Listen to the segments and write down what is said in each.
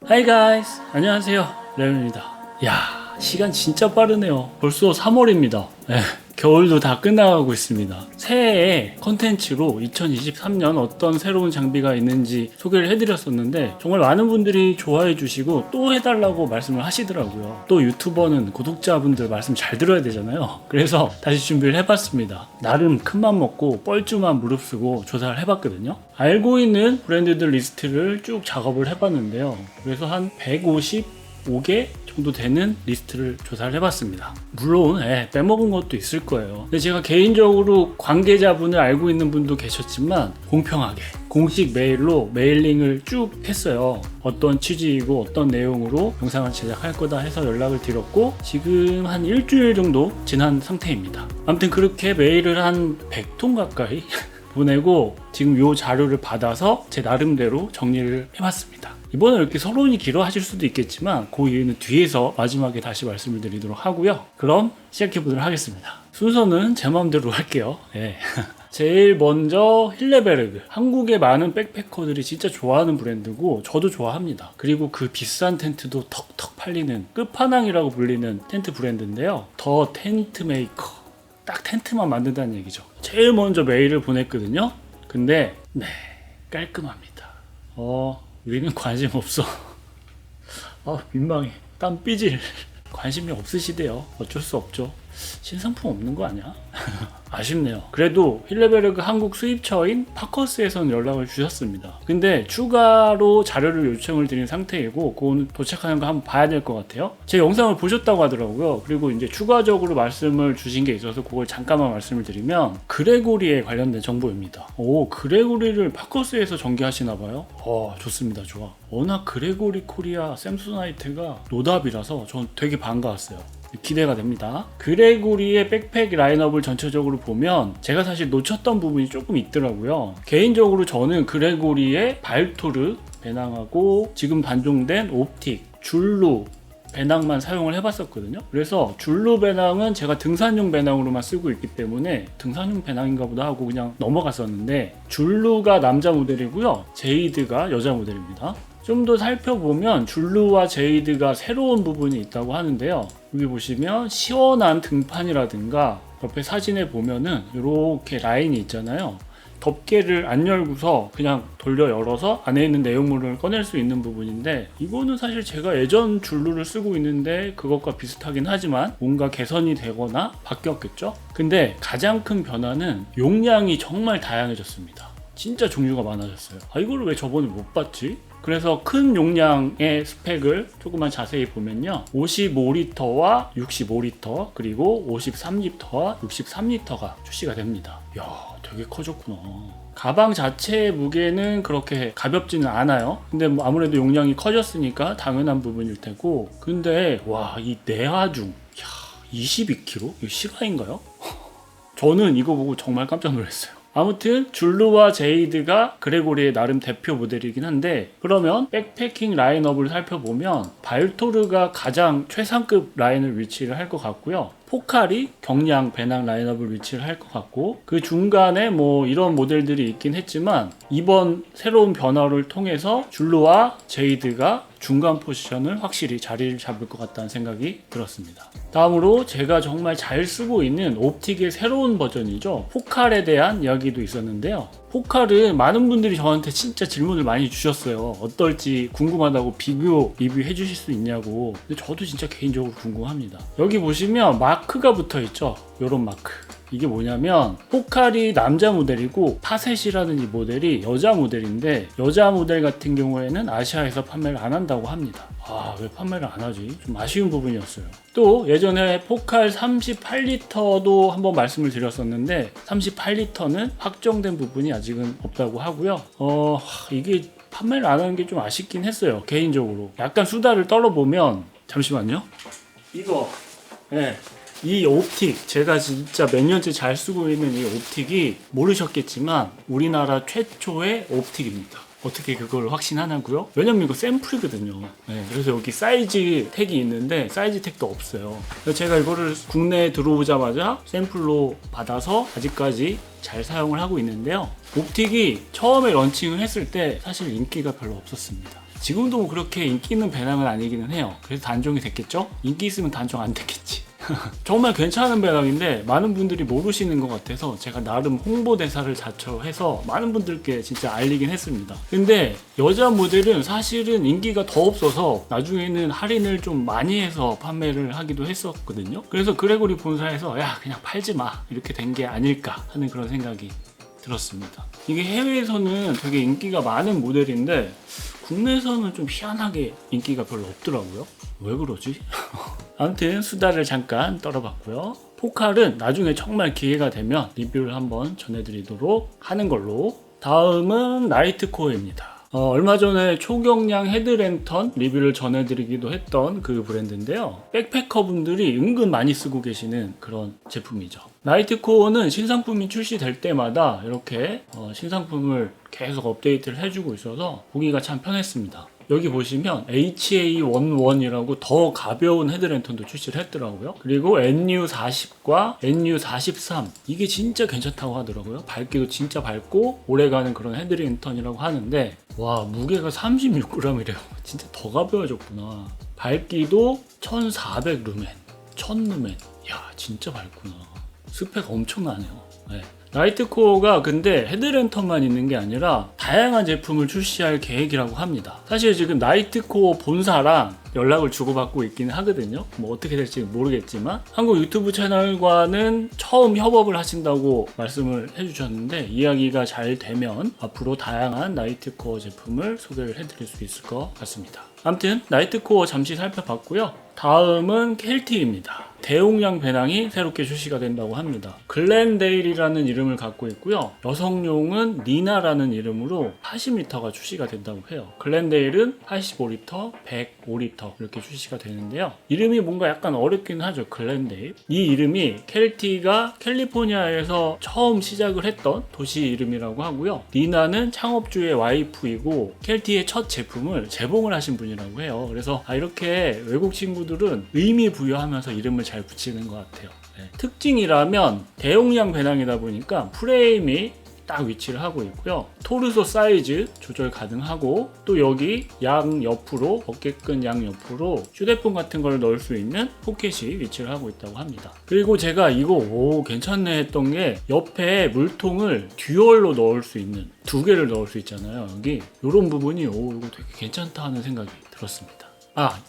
Hi guys! 안녕하세요. 레온입니다. 야, 시간 진짜 빠르네요. 벌써 3월입니다. 겨울도 다 끝나가고 있습니다. 새해에 컨텐츠로 2023년 어떤 새로운 장비가 있는지 소개를 해드렸었는데 정말 많은 분들이 좋아해 주시고 또 해달라고 말씀을 하시더라고요. 또 유튜버는 구독자분들 말씀 잘 들어야 되잖아요. 그래서 다시 준비를 해봤습니다. 나름 큰맘 먹고 뻘쭘한 무릅쓰고 조사를 해봤거든요. 알고 있는 브랜드들 리스트를 쭉 작업을 해봤는데요. 그래서 한 155개 정도 되는 리스트를 조사를 해봤습니다. 물론 빼먹은 것도 있을 거예요. 근데 제가 개인적으로 관계자분을 알고 있는 분도 계셨지만 공평하게 공식 메일로 메일링을 쭉 했어요. 어떤 취지이고 어떤 내용으로 영상을 제작할 거다 해서 연락을 드렸고 지금 한 일주일 정도 지난 상태입니다. 아무튼 그렇게 메일을 한 100통 가까이 보내고 지금 이 자료를 받아서 제 나름대로 정리를 해봤습니다. 이번에 이렇게 서론이 길어 하실 수도 있겠지만 그 이유는 뒤에서 마지막에 다시 말씀을 드리도록 하고요. 그럼 시작해 보도록 하겠습니다. 순서는 제 마음대로 할게요. 제일 먼저 힐레베르그. 한국의 많은 백패커들이 진짜 좋아하는 브랜드고 저도 좋아합니다. 그리고 그 비싼 텐트도 턱턱 팔리는 끝판왕이라고 불리는 텐트 브랜드인데요. 더 텐트 메이커. 딱 텐트만 만든다는 얘기죠. 제일 먼저 메일을 보냈거든요. 근데 깔끔합니다. 우리는 관심 없어. 민망해. 땀 삐질. 관심이 없으시대요. 어쩔 수 없죠. 신상품 없는 거 아니야? 아쉽네요. 그래도 힐레베르그 한국 수입처인 파커스에서는 연락을 주셨습니다. 근데 추가로 자료를 요청을 드린 상태이고 그거는 도착하는 거 한번 봐야 될 것 같아요. 제 영상을 보셨다고 하더라고요. 그리고 이제 추가적으로 말씀을 주신 게 있어서 그걸 잠깐만 말씀을 드리면 그레고리에 관련된 정보입니다. 그레고리를 파커스에서 전개하시나 봐요. 좋습니다. 좋아. 워낙 그레고리 코리아 샘소나이트가 노답이라서 전 되게 반가웠어요. 기대가 됩니다. 그레고리의 백팩 라인업을 전체적으로 보면 제가 사실 놓쳤던 부분이 조금 있더라고요. 개인적으로 저는 그레고리의 발토르 배낭하고 지금 단종된 옵틱, 줄루 배낭만 사용을 해봤었거든요. 그래서 줄루 배낭은 제가 등산용 배낭으로만 쓰고 있기 때문에 등산용 배낭인가 보다 하고 그냥 넘어갔었는데 줄루가 남자 모델이고요. 제이드가 여자 모델입니다. 좀 더 살펴보면 줄루와 제이드가 새로운 부분이 있다고 하는데요. 여기 보시면 시원한 등판이라든가 옆에 사진에 보면은 이렇게 라인이 있잖아요. 덮개를 안 열고서 그냥 돌려 열어서 안에 있는 내용물을 꺼낼 수 있는 부분인데 이거는 사실 제가 예전 줄루를 쓰고 있는데 그것과 비슷하긴 하지만 뭔가 개선이 되거나 바뀌었겠죠? 근데 가장 큰 변화는 용량이 정말 다양해졌습니다. 진짜 종류가 많아졌어요. 이거를 왜 저번에 못 봤지? 그래서 큰 용량의 스펙을 조금만 자세히 보면요. 55리터와 65리터 그리고 53리터와 63리터가 출시가 됩니다. 이야, 되게 커졌구나. 가방 자체의 무게는 그렇게 가볍지는 않아요. 근데 아무래도 용량이 커졌으니까 당연한 부분일 테고. 근데 이 내하중 22kg? 이거 실화인가요? 저는 이거 보고 정말 깜짝 놀랐어요. 아무튼 줄루와 제이드가 그레고리의 나름 대표 모델이긴 한데 그러면 백패킹 라인업을 살펴보면 발토르가 가장 최상급 라인을 위치를 할 것 같고요. 포칼이 경량 배낭 라인업을 위치를 할 것 같고 그 중간에 이런 모델들이 있긴 했지만 이번 새로운 변화를 통해서 줄루와 제이드가 중간 포지션을 확실히 자리를 잡을 것 같다는 생각이 들었습니다. 다음으로 제가 정말 잘 쓰고 있는 옵틱의 새로운 버전이죠. 포칼에 대한 이야기도 있었는데요. 포칼은 많은 분들이 저한테 진짜 질문을 많이 주셨어요. 어떨지 궁금하다고 비교 리뷰해 주실 수 있냐고. 근데 저도 진짜 개인적으로 궁금합니다. 여기 보시면 마크가 붙어 있죠. 요런 마크. 이게 뭐냐면 포칼이 남자 모델이고 파셋이라는 이 모델이 여자 모델인데 여자 모델 같은 경우에는 아시아에서 판매를 안 한다고 합니다. 왜 판매를 안 하지? 좀 아쉬운 부분이었어요. 또 예전에 포칼 38리터도 한번 말씀을 드렸었는데 38리터는 확정된 부분이 아직은 없다고 하고요. 이게 판매를 안 하는 게 좀 아쉽긴 했어요. 개인적으로. 약간 수다를 떨어보면 잠시만요. 이거 이 옵틱 제가 진짜 몇 년째 잘 쓰고 있는 이 옵틱이 모르셨겠지만 우리나라 최초의 옵틱입니다. 어떻게 그걸 확신하냐고요? 왜냐면 이거 샘플이거든요. 그래서 여기 사이즈 택이 있는데 사이즈 택도 없어요. 그래서 제가 이거를 국내에 들어오자마자 샘플로 받아서 아직까지 잘 사용을 하고 있는데요. 옵틱이 처음에 런칭을 했을 때 사실 인기가 별로 없었습니다. 지금도 뭐 그렇게 인기 있는 배낭은 아니기는 해요. 그래서 단종이 됐겠죠? 인기 있으면 단종 안 됐겠지. 정말 괜찮은 배낭인데 많은 분들이 모르시는 것 같아서 제가 나름 홍보대사를 자처해서 많은 분들께 진짜 알리긴 했습니다. 근데 여자 모델은 사실은 인기가 더 없어서 나중에는 할인을 좀 많이 해서 판매를 하기도 했었거든요. 그래서 그레고리 본사에서 야 그냥 팔지 마 이렇게 된 게 아닐까 하는 그런 생각이 들었습니다. 이게 해외에서는 되게 인기가 많은 모델인데 국내에서는 좀 희한하게 인기가 별로 없더라고요. 왜 그러지? 아무튼 수다를 잠깐 떨어봤고요. 포칼은 나중에 정말 기회가 되면 리뷰를 한번 전해드리도록 하는 걸로. 다음은 나이트코어입니다. 얼마 전에 초경량 헤드랜턴 리뷰를 전해드리기도 했던 그 브랜드인데요. 백패커 분들이 은근 많이 쓰고 계시는 그런 제품이죠. 나이트코어는 신상품이 출시될 때마다 이렇게 신상품을 계속 업데이트를 해주고 있어서 보기가 참 편했습니다. 여기 보시면 HA11이라고 더 가벼운 헤드랜턴도 출시를 했더라고요. 그리고 NU40과 NU43 이게 진짜 괜찮다고 하더라고요. 밝기도 진짜 밝고 오래가는 그런 헤드랜턴이라고 하는데 와 무게가 36g이래요. 진짜 더 가벼워졌구나. 밝기도 1400루멘 1000루멘 야 진짜 밝구나. 스펙 엄청나네요. 네. 나이트코어가 근데 헤드랜턴만 있는 게 아니라 다양한 제품을 출시할 계획이라고 합니다. 사실 지금 나이트코어 본사랑 연락을 주고받고 있긴 하거든요. 뭐 어떻게 될지 모르겠지만 한국 유튜브 채널과는 처음 협업을 하신다고 말씀을 해주셨는데 이야기가 잘 되면 앞으로 다양한 나이트코어 제품을 소개를 해드릴 수 있을 것 같습니다. 아무튼 나이트코어 잠시 살펴봤고요. 다음은 켈티입니다. 대용량 배낭이 새롭게 출시가 된다고 합니다. 글렌데일이라는 이름을 갖고 있고요. 여성용은 니나라는 이름으로 80리터가 출시가 된다고 해요. 글렌데일은 85리터, 105리터 이렇게 출시가 되는데요. 이름이 뭔가 약간 어렵긴 하죠. 글렌데일. 이 이름이 켈티가 캘리포니아에서 처음 시작을 했던 도시 이름이라고 하고요. 니나는 창업주의 와이프이고 켈티의 첫 제품을 재봉을 하신 분이라고 해요. 그래서 이렇게 외국 친구들은 의미 부여하면서 이름을 잘 붙이는 것 같아요. 네. 특징이라면 대용량 배낭이다 보니까 프레임이 딱 위치를 하고 있고요. 토르소 사이즈 조절 가능하고 또 여기 양 옆으로 어깨끈 양 옆으로 휴대폰 같은 걸 넣을 수 있는 포켓이 위치를 하고 있다고 합니다. 그리고 제가 이거 괜찮네 했던 게 옆에 물통을 듀얼로 넣을 수 있는 두 개를 넣을 수 있잖아요. 여기 이런 부분이 이거 되게 괜찮다 하는 생각이 들었습니다.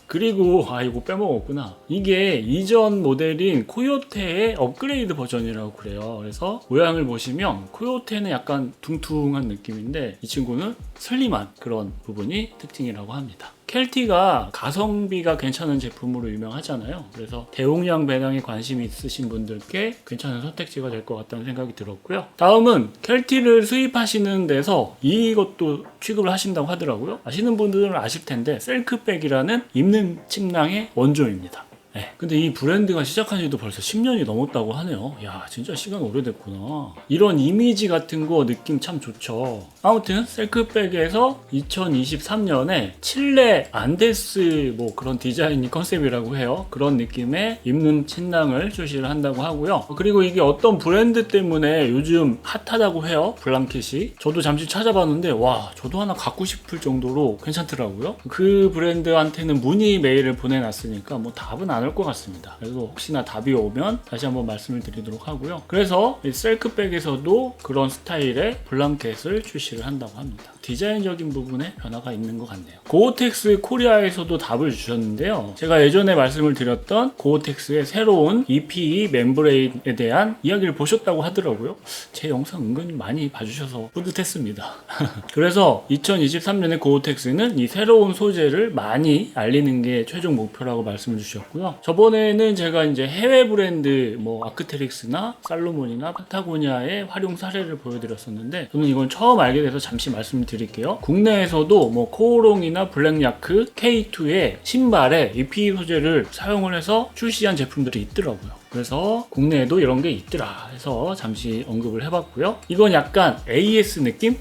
그리고 이거 빼먹었구나. 이게 이전 모델인 코요테의 업그레이드 버전이라고 그래요. 그래서 모양을 보시면 코요테는 약간 둥퉁한 느낌인데 이 친구는 슬림한 그런 부분이 특징이라고 합니다. 켈티가 가성비가 괜찮은 제품으로 유명하잖아요. 그래서 대용량 배낭에 관심이 있으신 분들께 괜찮은 선택지가 될 것 같다는 생각이 들었고요. 다음은 켈티를 수입하시는 데서 이것도 취급을 하신다고 하더라고요. 아시는 분들은 아실 텐데 셀크백이라는 입는 침낭의 원조입니다. 네. 근데 이 브랜드가 시작한 지도 벌써 10년이 넘었다고 하네요. 야, 진짜 시간 오래됐구나. 이런 이미지 같은 거 느낌 참 좋죠. 아무튼 셀크백에서 2023년에 칠레 안데스 뭐 그런 디자인이 컨셉이라고 해요. 그런 느낌의 입는 침낭을 출시를 한다고 하고요. 그리고 이게 어떤 브랜드 때문에 요즘 핫하다고 해요. 블랑켓이. 저도 잠시 찾아봤는데 와, 저도 하나 갖고 싶을 정도로 괜찮더라고요. 그 브랜드한테는 문의 메일을 보내놨으니까 뭐 답은 안 올 것 같습니다. 그래서 혹시나 답이 오면 다시 한번 말씀을 드리도록 하고요. 그래서 이 셀크백에서도 그런 스타일의 블랑켓을 출시를 한다고 합니다. 디자인적인 부분에 변화가 있는 것 같네요. 고어텍스 코리아에서도 답을 주셨는데요. 제가 예전에 말씀을 드렸던 고어텍스의 새로운 EPE 멤브레인에 대한 이야기를 보셨다고 하더라고요. 제 영상 은근히 많이 봐주셔서 뿌듯했습니다. 그래서 2023년에 고어텍스는 이 새로운 소재를 많이 알리는 게 최종 목표라고 말씀을 주셨고요. 저번에는 제가 이제 해외 브랜드 뭐 아크테릭스나 살로몬이나 파타고니아의 활용 사례를 보여드렸었는데 저는 이건 처음 알게 돼서 잠시 말씀드릴게요. 국내에서도 뭐 코오롱이나 블랙야크 K2의 신발에 EPE 소재를 사용을 해서 출시한 제품들이 있더라고요. 그래서 국내에도 이런 게 있더라 해서 잠시 언급을 해봤고요. 이건 약간 AS 느낌?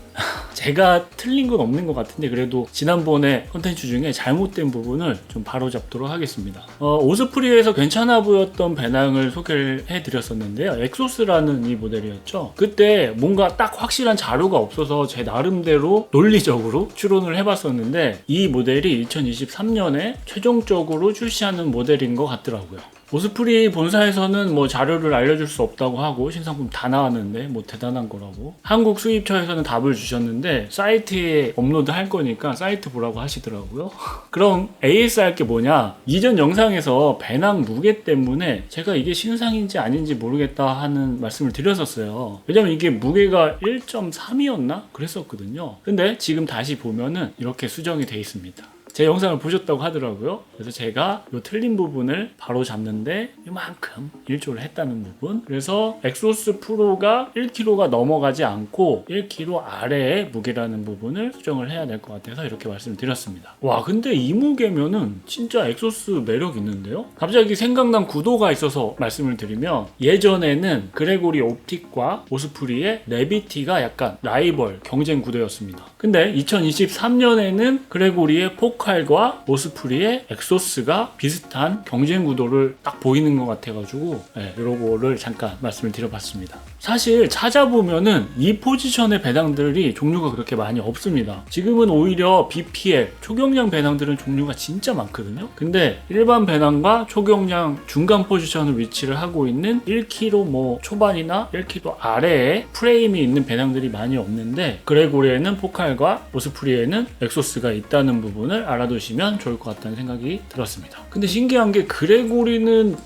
제가 틀린 건 없는 것 같은데 그래도 지난번에 컨텐츠 중에 잘못된 부분을 좀 바로잡도록 하겠습니다. 오스프리에서 괜찮아 보였던 배낭을 소개를 해드렸었는데요. 엑소스라는 이 모델이었죠. 그때 뭔가 딱 확실한 자료가 없어서 제 나름대로 논리적으로 추론을 해봤었는데 이 모델이 2023년에 최종적으로 출시하는 모델인 것 같더라고요. 오스프리 본사에서는 뭐 자료를 알려줄 수 없다고 하고 신상품 다 나왔는데 뭐 대단한 거라고, 한국 수입처에서는 답을 주셨는데 사이트에 업로드 할 거니까 사이트 보라고 하시더라고요. 그럼 ASR 게 뭐냐, 이전 영상에서 배낭 무게 때문에 제가 이게 신상인지 아닌지 모르겠다 하는 말씀을 드렸었어요. 왜냐면 이게 무게가 1.3이었나 그랬었거든요. 근데 지금 다시 보면은 이렇게 수정이 돼 있습니다. 제 영상을 보셨다고 하더라고요. 그래서 제가 이 틀린 부분을 바로 잡는데 이만큼 일조를 했다는 부분. 그래서 엑소스 프로가 1kg가 넘어가지 않고 1kg 아래의 무게라는 부분을 수정을 해야 될 것 같아서 이렇게 말씀을 드렸습니다. 와, 근데 이 무게면은 진짜 엑소스 매력 있는데요? 갑자기 생각난 구도가 있어서 말씀을 드리면, 예전에는 그레고리 옵틱과 오스프리의 네비티가 약간 라이벌 경쟁 구도였습니다. 근데 2023년에는 그레고리의 포칼과 오스프리의 엑소스가 비슷한 경쟁 구도를 딱 보이는 것 같아가지고 이거를 잠깐 말씀을 드려봤습니다. 사실 찾아보면은 이 포지션의 배낭들이 종류가 그렇게 많이 없습니다. 지금은 오히려 BPL 초경량 배낭들은 종류가 진짜 많거든요. 근데 일반 배낭과 초경량 중간 포지션을 위치를 하고 있는 1kg 뭐 초반이나 1kg 아래에 프레임이 있는 배낭들이 많이 없는데, 그레고리에는 포칼과 오스프리에는 엑소스가 있다는 부분을 알아두시면 좋을 것 같다는 생각이 들었습니다. 근데 신기한 게 그레고리는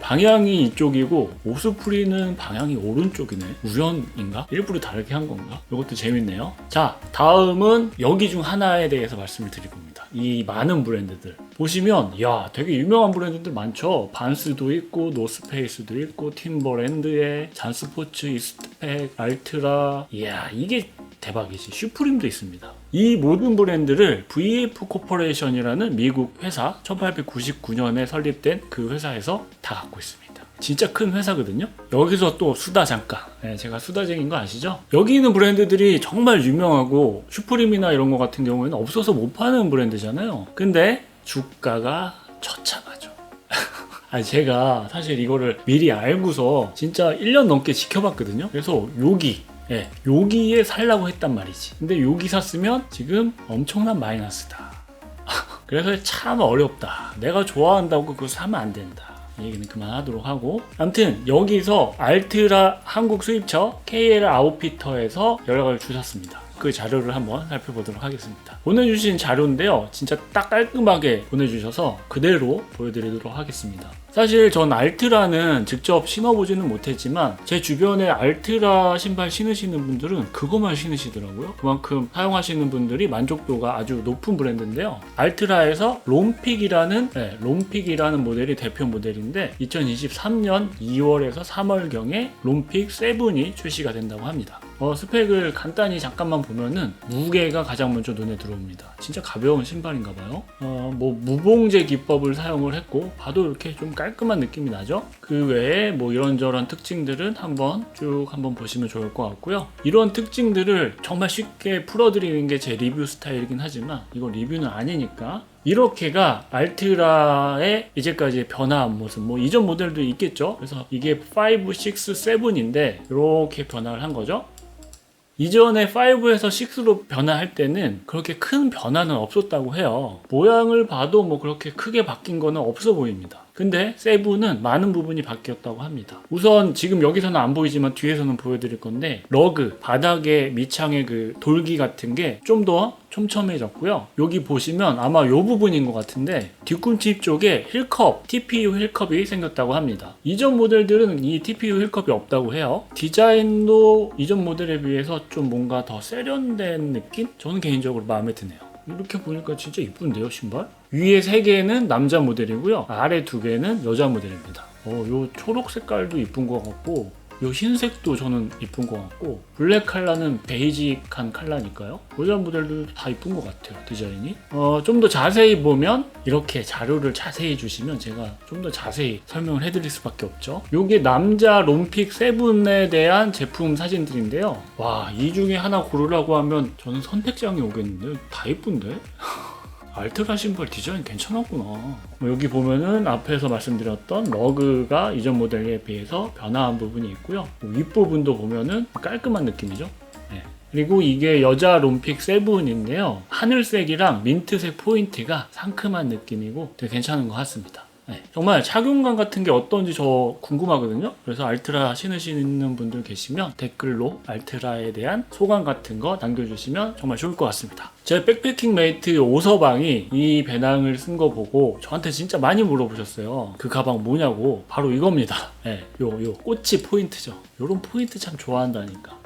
방향이 이쪽이고 오스프리는 방향이 오른쪽이네. 우연인가? 일부러 다르게 한 건가? 이것도 재밌네요. 자, 다음은 여기 중 하나에 대해서 말씀을 드릴 겁니다. 이 많은 브랜드들 보시면 되게 유명한 브랜드들 많죠. 반스도 있고 노스페이스도 있고 팀버랜드에 잔스포츠, 이스트팩, 알트라, 이게 대박이지. 슈프림도 있습니다. 이 모든 브랜드를 VF 코퍼레이션이라는 미국 회사, 1899년에 설립된 그 회사에서 다 갖고 있습니다. 진짜 큰 회사거든요. 여기서 또 수다 잠깐, 제가 수다쟁인 거 아시죠? 여기 있는 브랜드들이 정말 유명하고 슈프림이나 이런 거 같은 경우에는 없어서 못 파는 브랜드잖아요. 근데 주가가 처참하죠. 제가 사실 이거를 미리 알고서 진짜 1년 넘게 지켜봤거든요. 그래서 여기에 살라고 했단 말이지. 근데 여기 샀으면 지금 엄청난 마이너스다. 그래서 참 어렵다. 내가 좋아한다고 그거 사면 안 된다. 이 얘기는 그만하도록 하고, 아무튼 여기서 알트라 한국 수입처 KL 아웃피터에서 연락을 주셨습니다. 그 자료를 한번 살펴보도록 하겠습니다. 보내주신 자료인데요, 진짜 딱 깔끔하게 보내주셔서 그대로 보여드리도록 하겠습니다. 사실 전 알트라는 직접 신어보지는 못했지만 제 주변에 알트라 신발 신으시는 분들은 그것만 신으시더라고요. 그만큼 사용하시는 분들이 만족도가 아주 높은 브랜드인데요. 알트라에서 롬픽이라는 모델이 대표 모델인데 2023년 2월에서 3월경에 롬픽 7이 출시가 된다고 합니다. 스펙을 간단히 잠깐만 보면은 무게가 가장 먼저 눈에 들어옵니다. 진짜 가벼운 신발인가봐요. 무봉제 기법을 사용을 했고 봐도 이렇게 좀 깔끔한 느낌이 나죠. 그 외에 이런저런 특징들은 한번 보시면 좋을 것 같고요. 이런 특징들을 정말 쉽게 풀어드리는 게 제 리뷰 스타일이긴 하지만 이건 리뷰는 아니니까, 이렇게가 알트라의 이제까지의 변화한 모습, 이전 모델도 있겠죠. 그래서 이게 5, 6, 7인데 이렇게 변화를 한 거죠. 이전에 5에서 6로 변화할 때는 그렇게 큰 변화는 없었다고 해요. 모양을 봐도 그렇게 크게 바뀐 거는 없어 보입니다. 근데 7은 많은 부분이 바뀌었다고 합니다. 우선 지금 여기서는 안 보이지만 뒤에서는 보여드릴 건데, 러그, 바닥에 밑창의 그 돌기 같은 게 좀 더 촘촘해졌고요. 여기 보시면 아마 이 부분인 것 같은데 뒤꿈치 쪽에 힐컵, TPU 힐컵이 생겼다고 합니다. 이전 모델들은 이 TPU 힐컵이 없다고 해요. 디자인도 이전 모델에 비해서 좀 뭔가 더 세련된 느낌? 저는 개인적으로 마음에 드네요. 이렇게 보니까 진짜 이쁜데요, 신발? 위에 3개는 남자 모델이고요. 아래 2개는 여자 모델입니다. 요 초록 색깔도 이쁜 것 같고, 이 흰색도 저는 이쁜 것 같고, 블랙 컬러는 베이직한 컬러니까요. 모자 모델도 다 이쁜 것 같아요, 디자인이. 좀 더 자세히 보면 이렇게 자료를 자세히 주시면 제가 좀 더 자세히 설명을 해드릴 수밖에 없죠. 요게 남자 롬픽 세븐에 대한 제품 사진들인데요. 와, 이 중에 하나 고르라고 하면 저는 선택장이 오겠는데 다 이쁜데? 알트라 신발 디자인 괜찮았구나. 여기 보면은 앞에서 말씀드렸던 러그가 이전 모델에 비해서 변화한 부분이 있고요. 윗부분도 보면은 깔끔한 느낌이죠. 네. 그리고 이게 여자 롬픽 세븐인데요. 하늘색이랑 민트색 포인트가 상큼한 느낌이고 되게 괜찮은 것 같습니다. 네. 정말 착용감 같은 게 어떤지 저 궁금하거든요. 그래서 알트라 신으시는 분들 계시면 댓글로 알트라에 대한 소감 같은 거 남겨주시면 정말 좋을 것 같습니다. 제 백패킹 메이트 오서방이 이 배낭을 쓴 거 보고 저한테 진짜 많이 물어보셨어요. 그 가방 뭐냐고. 바로 이겁니다. 네, 요 꼬치 포인트죠. 요런 포인트 참 좋아한다니까.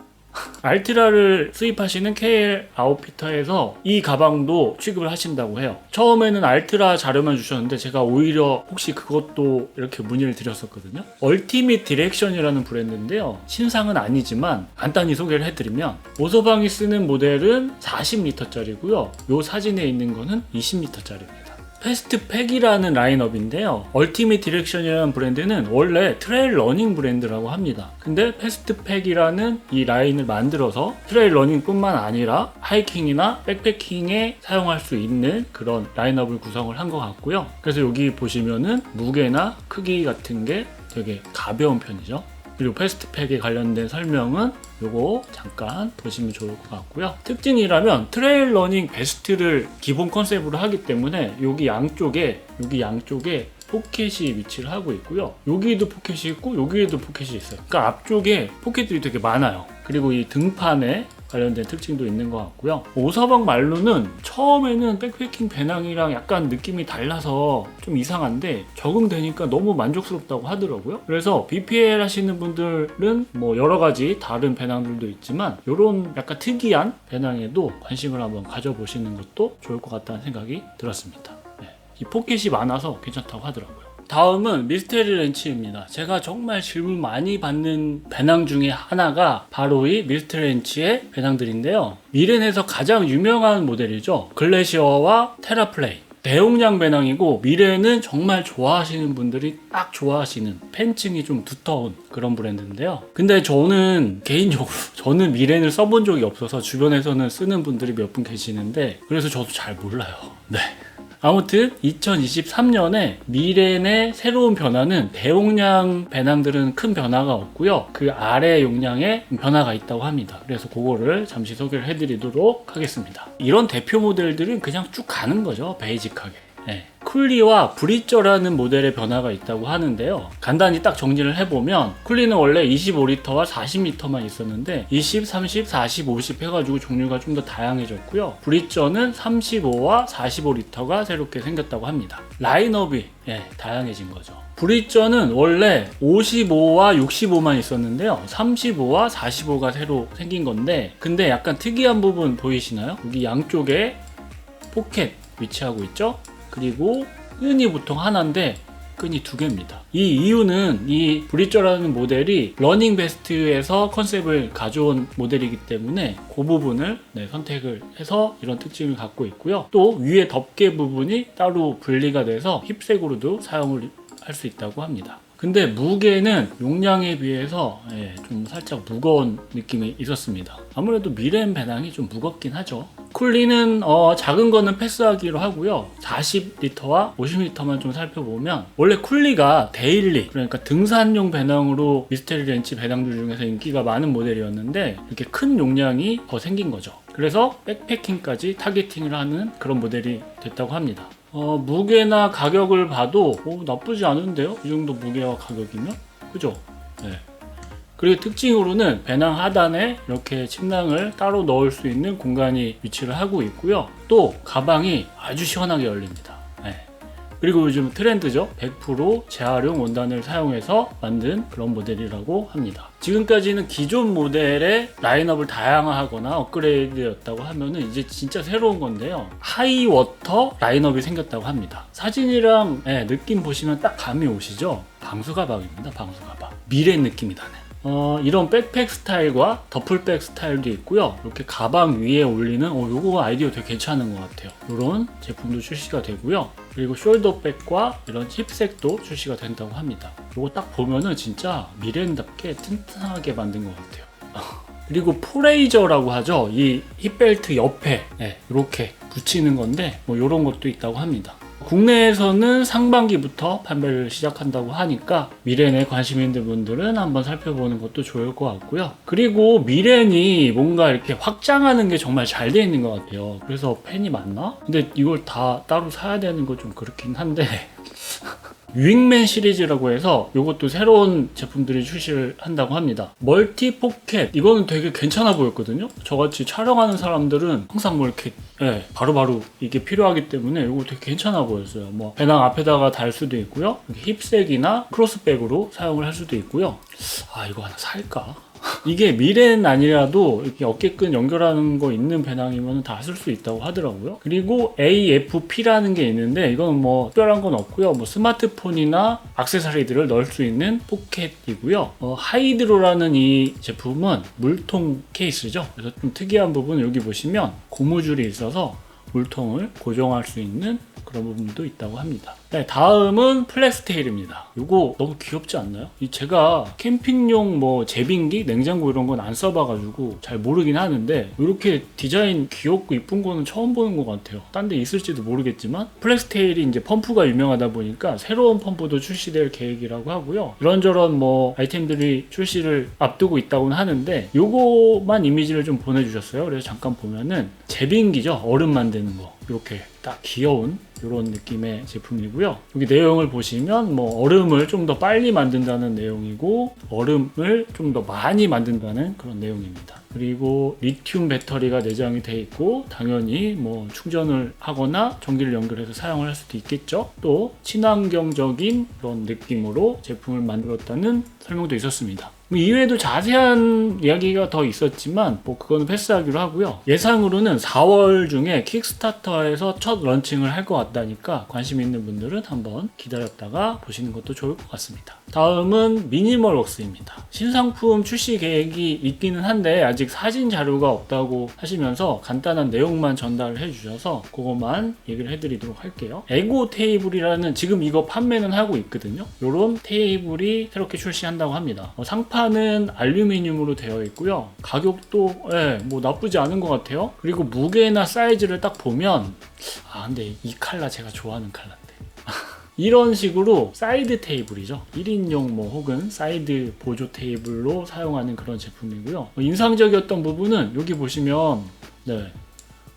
알트라를 수입하시는 KL 아웃피터에서 이 가방도 취급을 하신다고 해요. 처음에는 알트라 자료만 주셨는데 제가 오히려 혹시 그것도 이렇게 문의를 드렸었거든요. 얼티밋 디렉션이라는 브랜드인데요. 신상은 아니지만 간단히 소개를 해드리면 오서방이 쓰는 모델은 40리터짜리고요. 요 사진에 있는 거는 20리터짜리입니다. 패스트팩이라는 라인업인데요. 얼티밋 디렉션이라는 브랜드는 원래 트레일 러닝 브랜드라고 합니다. 근데 패스트팩이라는 이 라인을 만들어서 트레일 러닝뿐만 아니라 하이킹이나 백패킹에 사용할 수 있는 그런 라인업을 구성을 한 것 같고요. 그래서 여기 보시면은 무게나 크기 같은 게 되게 가벼운 편이죠. 그리고 패스트팩에 관련된 설명은 요거 잠깐 보시면 좋을 것 같고요. 특징이라면 트레일 러닝 베스트를 기본 컨셉으로 하기 때문에 여기 양쪽에 포켓이 위치를 하고 있고요. 여기도 포켓이 있고 여기에도 포켓이 있어요. 그러니까 앞쪽에 포켓들이 되게 많아요. 그리고 이 등판에 관련된 특징도 있는 것 같고요. 오서방 말로는 처음에는 백패킹 배낭이랑 약간 느낌이 달라서 좀 이상한데 적응되니까 너무 만족스럽다고 하더라고요. 그래서 BPL 하시는 분들은 뭐 여러 가지 다른 배낭들도 있지만 이런 약간 특이한 배낭에도 관심을 한번 가져보시는 것도 좋을 것 같다는 생각이 들었습니다. 네. 이 포켓이 많아서 괜찮다고 하더라고요. 다음은 미스테리 렌치입니다. 제가 정말 질문 많이 받는 배낭 중에 하나가 바로 이 미스테리 렌치의 배낭들인데요. 미렌에서 가장 유명한 모델이죠. 글래시어와 테라플레이. 대용량 배낭이고 미렌은 정말 좋아하시는 분들이 딱 좋아하시는 팬층이 좀 두터운 그런 브랜드인데요. 근데 저는 개인적으로 저는 미렌을 써본 적이 없어서 주변에서는 쓰는 분들이 몇 분 계시는데 그래서 저도 잘 몰라요. 네. 아무튼 2023년에 미렌의 새로운 변화는 대용량 배낭들은 큰 변화가 없고요. 그 아래 용량에 변화가 있다고 합니다. 그래서 그거를 잠시 소개를 해드리도록 하겠습니다. 이런 대표 모델들은 그냥 쭉 가는 거죠. 베이직하게. 네. 쿨리와 브리저라는 모델의 변화가 있다고 하는데요. 간단히 딱 정리를 해보면 쿨리는 원래 25리터와 40리터만 있었는데 20, 30, 40, 50 해가지고 종류가 좀 더 다양해졌고요. 브리저는 35와 45리터가 새롭게 생겼다고 합니다. 라인업이 다양해진 거죠. 브리저는 원래 55와 65만 있었는데요. 35와 45가 새로 생긴 건데 근데 약간 특이한 부분 보이시나요? 여기 양쪽에 포켓 위치하고 있죠? 그리고 끈이 보통 하나인데 끈이 두 개입니다. 이 이유는 이 브리저라는 모델이 러닝 베스트에서 컨셉을 가져온 모델이기 때문에 그 부분을 선택을 해서 이런 특징을 갖고 있고요. 또 위에 덮개 부분이 따로 분리가 돼서 힙색으로도 사용을 할 수 있다고 합니다. 근데 무게는 용량에 비해서 좀 살짝 무거운 느낌이 있었습니다. 아무래도 미렌 배낭이 좀 무겁긴 하죠. 쿨리는 작은 거는 패스하기로 하고요. 40리터와 50리터만 좀 살펴보면 원래 쿨리가 데일리 그러니까 등산용 배낭으로 미스테리 렌치 배낭들 중에서 인기가 많은 모델이었는데 이렇게 큰 용량이 더 생긴 거죠. 그래서 백패킹까지 타겟팅을 하는 그런 모델이 됐다고 합니다. 무게나 가격을 봐도 나쁘지 않은데요? 이 정도 무게와 가격이면? 그죠? 네. 그리고 특징으로는 배낭 하단에 이렇게 침낭을 따로 넣을 수 있는 공간이 위치를 하고 있고요. 또 가방이 아주 시원하게 열립니다. 네. 그리고 요즘 트렌드죠. 100% 재활용 원단을 사용해서 만든 그런 모델이라고 합니다. 지금까지는 기존 모델의 라인업을 다양화하거나 업그레이드였다고 하면은 이제 진짜 새로운 건데요. 하이워터 라인업이 생겼다고 합니다. 사진이랑 느낌 보시면 딱 감이 오시죠? 방수 가방입니다. 방수 가방. 미래 느낌이 나는. 이런 백팩 스타일과 더플백 스타일도 있고요. 이렇게 가방 위에 올리는 요거 아이디어 되게 괜찮은 것 같아요. 이런 제품도 출시가 되고요. 그리고 숄더백과 이런 힙색도 출시가 된다고 합니다. 요거 딱 보면은 진짜 미렌답게 튼튼하게 만든 것 같아요. 그리고 포레이저라고 하죠. 이 힙벨트 옆에 이렇게 붙이는 건데 뭐 이런 것도 있다고 합니다. 국내에서는 상반기부터 판매를 시작한다고 하니까 미렌에 관심 있는 분들은 한번 살펴보는 것도 좋을 것 같고요. 그리고 미렌이 뭔가 이렇게 확장하는 게 정말 잘 되어 있는 것 같아요. 그래서 펜이 많나? 근데 이걸 다 따로 사야 되는 거 좀 그렇긴 한데 유잉맨 시리즈라고 해서 이것도 새로운 제품들이 출시를 한다고 합니다. 멀티 포켓, 이거는 되게 괜찮아 보였거든요. 저같이 촬영하는 사람들은 항상 뭐 이렇게 바로바로 이게 필요하기 때문에 이거 되게 괜찮아 보였어요. 뭐 배낭 앞에다가 달 수도 있고요. 힙색이나 크로스백으로 사용을 할 수도 있고요. 이거 하나 살까? 이게 미렌 아니라도 이렇게 어깨끈 연결하는 거 있는 배낭이면 다 쓸 수 있다고 하더라고요. 그리고 AFP라는 게 있는데 이건 뭐 특별한 건 없고요. 뭐 스마트폰이나 액세서리들을 넣을 수 있는 포켓이고요. 하이드로라는 이 제품은 물통 케이스죠. 그래서 좀 특이한 부분은 여기 보시면 고무줄이 있어서 물통을 고정할 수 있는 그런 부분도 있다고 합니다. 네, 다음은 플렉스테일입니다. 이거 너무 귀엽지 않나요? 제가 캠핑용 뭐 제빙기, 냉장고 이런 건 안 써봐가지고 잘 모르긴 하는데 이렇게 디자인 귀엽고 이쁜 거는 처음 보는 것 같아요. 딴 데 있을지도 모르겠지만 플렉스테일이 이제 펌프가 유명하다 보니까 새로운 펌프도 출시될 계획이라고 하고요. 이런저런 뭐 아이템들이 출시를 앞두고 있다고는 하는데 요거만 이미지를 좀 보내주셨어요. 그래서 잠깐 보면은 제빙기죠. 얼음 만드는 거. 이렇게 딱 귀여운 이런 느낌의 제품이고요. 여기 내용을 보시면 뭐 얼음을 좀 더 빨리 만든다는 내용이고 얼음을 좀 더 많이 만든다는 그런 내용입니다. 그리고 리튬 배터리가 내장이 되어 있고 당연히 뭐 충전을 하거나 전기를 연결해서 사용을 할 수도 있겠죠. 또 친환경적인 그런 느낌으로 제품을 만들었다는 설명도 있었습니다. 이외에도 자세한 이야기가 더 있었지만 뭐 그거는 패스하기로 하고요. 예상으로는 4월 중에 킥스타터에서 첫 런칭을 할 것 같다니까 관심 있는 분들은 한번 기다렸다가 보시는 것도 좋을 것 같습니다. 다음은 미니멀웍스입니다. 신상품 출시 계획이 있기는 한데 아직 사진 자료가 없다고 하시면서 간단한 내용만 전달을 해주셔서 그것만 얘기를 해드리도록 할게요. 에고 테이블이라는 지금 이거 판매는 하고 있거든요. 이런 테이블이 새롭게 출시한다고 합니다. 상판은 알루미늄으로 되어 있고요. 가격도 뭐 나쁘지 않은 것 같아요. 그리고 무게나 사이즈를 딱 보면 근데 이 컬러 제가 좋아하는 컬러인데 이런 식으로 사이드 테이블이죠. 1인용 뭐 혹은 사이드 보조 테이블로 사용하는 그런 제품이고요. 인상적이었던 부분은 여기 보시면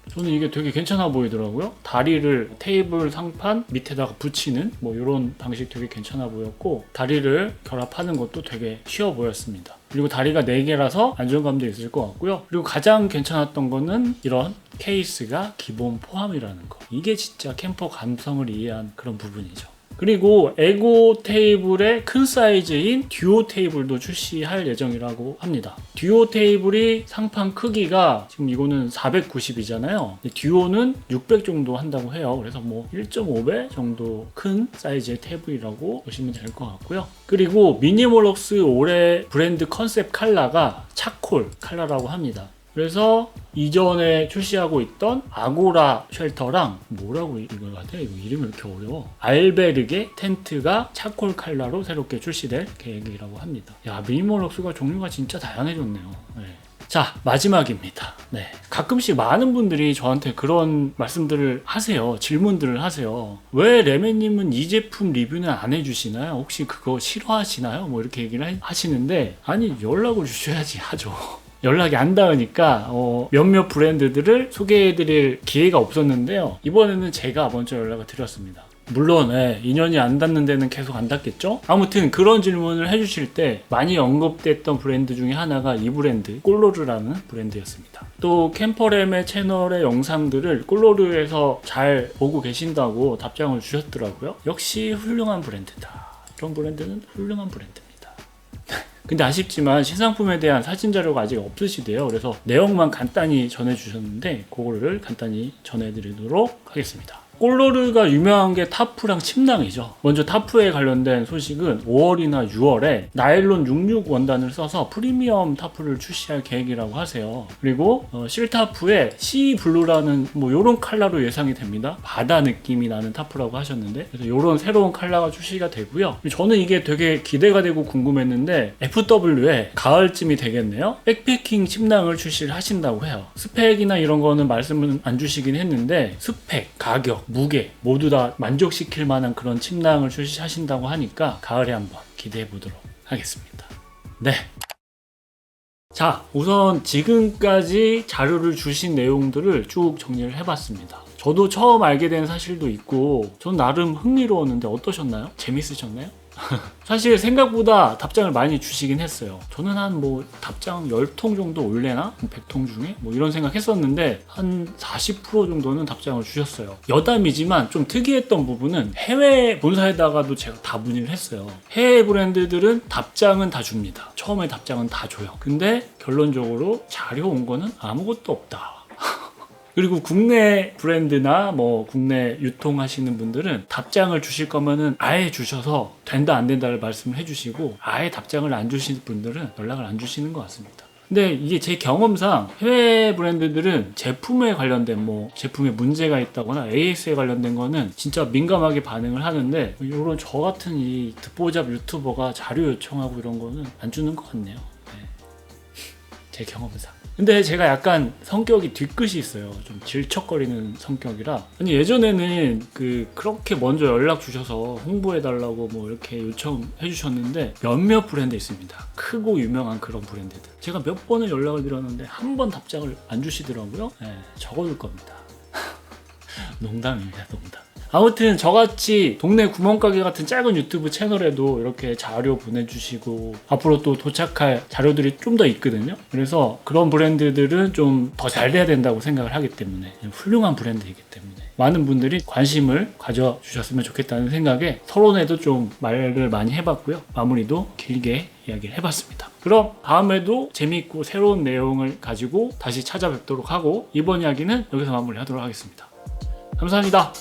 저는 이게 되게 괜찮아 보이더라고요. 다리를 테이블 상판 밑에다가 붙이는 뭐 이런 방식 되게 괜찮아 보였고 다리를 결합하는 것도 되게 쉬워 보였습니다. 그리고 다리가 4개라서 안정감도 있을 것 같고요. 그리고 가장 괜찮았던 거는 이런 케이스가 기본 포함이라는 거. 이게 진짜 캠퍼 감성을 이해한 그런 부분이죠. 그리고 에고 테이블의 큰 사이즈인 듀오 테이블도 출시할 예정이라고 합니다. 듀오 테이블이 상판 크기가 지금 이거는 490이잖아요. 듀오는 600 정도 한다고 해요. 그래서 뭐 1.5배 정도 큰 사이즈의 테이블이라고 보시면 될 것 같고요. 그리고 미니멀럭스 올해 브랜드 컨셉 컬러가 차콜 컬러라고 합니다. 그래서 이전에 출시하고 있던 아고라 쉘터랑 뭐라고 이걸 하죠? 이거 이름이 이렇게 어려워. 알베르게 텐트가 차콜 컬러로 새롭게 출시될 계획이라고 합니다. 미니멀럭스가 종류가 진짜 다양해졌네요. 자, 마지막입니다. 가끔씩 많은 분들이 저한테 그런 말씀들을 하세요. 질문들을 하세요. 왜 레메님은 이 제품 리뷰는 안 해주시나요? 혹시 그거 싫어하시나요? 뭐 이렇게 얘기를 하시는데 아니 연락을 주셔야지 하죠. 연락이 안 닿으니까 몇몇 브랜드들을 소개해드릴 기회가 없었는데요. 이번에는 제가 먼저 연락을 드렸습니다. 물론 인연이 안 닿는 데는 계속 안 닿겠죠? 아무튼 그런 질문을 해주실 때 많이 언급됐던 브랜드 중에 하나가 이 브랜드 꼴로르라는 브랜드였습니다. 또 캠퍼램의 채널의 영상들을 꼴로르에서 잘 보고 계신다고 답장을 주셨더라고요. 역시 훌륭한 브랜드다. 이런 브랜드는 훌륭한 브랜드입니다. 근데 아쉽지만 신상품에 대한 사진 자료가 아직 없으시대요. 그래서 내용만 간단히 전해주셨는데 그거를 간단히 전해드리도록 하겠습니다. 꼴로르가 유명한 게 타프랑 침낭이죠. 먼저 타프에 관련된 소식은 5월이나 6월에 나일론 66 원단을 써서 프리미엄 타프를 출시할 계획이라고 하세요. 그리고 실타프에 시 블루라는 뭐 요런 컬러로 예상이 됩니다. 바다 느낌이 나는 타프라고 하셨는데, 그래서 요런 새로운 컬러가 출시가 되고요. 저는 이게 되게 기대가 되고 궁금했는데 FW에 가을쯤이 되겠네요. 백패킹 침낭을 출시를 하신다고 해요. 스펙이나 이런 거는 말씀은 안 주시긴 했는데 스펙, 가격, 무게 모두 다 만족시킬 만한 그런 침낭을 출시하신다고 하니까 가을에 한번 기대해 보도록 하겠습니다. 네. 자, 우선 지금까지 자료를 주신 내용들을 쭉 정리를 해봤습니다. 저도 처음 알게 된 사실도 있고 전 나름 흥미로웠는데 어떠셨나요? 재밌으셨나요? 사실 생각보다 답장을 많이 주시긴 했어요. 저는 한 뭐 답장 10통 정도 올래나? 100통 중에? 뭐 이런 생각 했었는데 한 40% 정도는 답장을 주셨어요. 여담이지만 좀 특이했던 부분은 해외 본사에다가도 제가 다 문의를 했어요. 해외 브랜드들은 답장은 다 줍니다. 처음에 답장은 다 줘요. 근데 결론적으로 자료 온 거는 아무것도 없다. 그리고 국내 브랜드나 뭐 국내 유통하시는 분들은 답장을 주실 거면은 아예 주셔서 된다 안 된다를 말씀을 해주시고, 아예 답장을 안 주시는 분들은 연락을 안 주시는 것 같습니다. 근데 이게 제 경험상 해외 브랜드들은 제품에 관련된 뭐 제품에 문제가 있다거나 AS에 관련된 거는 진짜 민감하게 반응을 하는데, 이런 저 같은 이 듣보잡 유튜버가 자료 요청하고 이런 거는 안 주는 것 같네요. 네. 제 경험상. 근데 제가 약간 성격이 뒤끝이 있어요. 좀 질척거리는 성격이라. 아니 예전에는 그렇게 먼저 연락 주셔서 홍보해달라고 뭐 이렇게 요청해 주셨는데 몇몇 브랜드 있습니다. 크고 유명한 그런 브랜드들. 제가 몇 번을 연락을 드렸는데 한 번 답장을 안 주시더라고요. 네, 적어둘 겁니다. 농담입니다, 농담. 아무튼 저같이 동네 구멍가게 같은 작은 유튜브 채널에도 이렇게 자료 보내주시고 앞으로 또 도착할 자료들이 좀 더 있거든요. 그래서 그런 브랜드들은 좀 더 잘 돼야 된다고 생각을 하기 때문에, 훌륭한 브랜드이기 때문에 많은 분들이 관심을 가져주셨으면 좋겠다는 생각에 서론에도 좀 말을 많이 해봤고요. 마무리도 길게 이야기를 해봤습니다. 그럼 다음에도 재미있고 새로운 내용을 가지고 다시 찾아뵙도록 하고, 이번 이야기는 여기서 마무리하도록 하겠습니다. 감사합니다.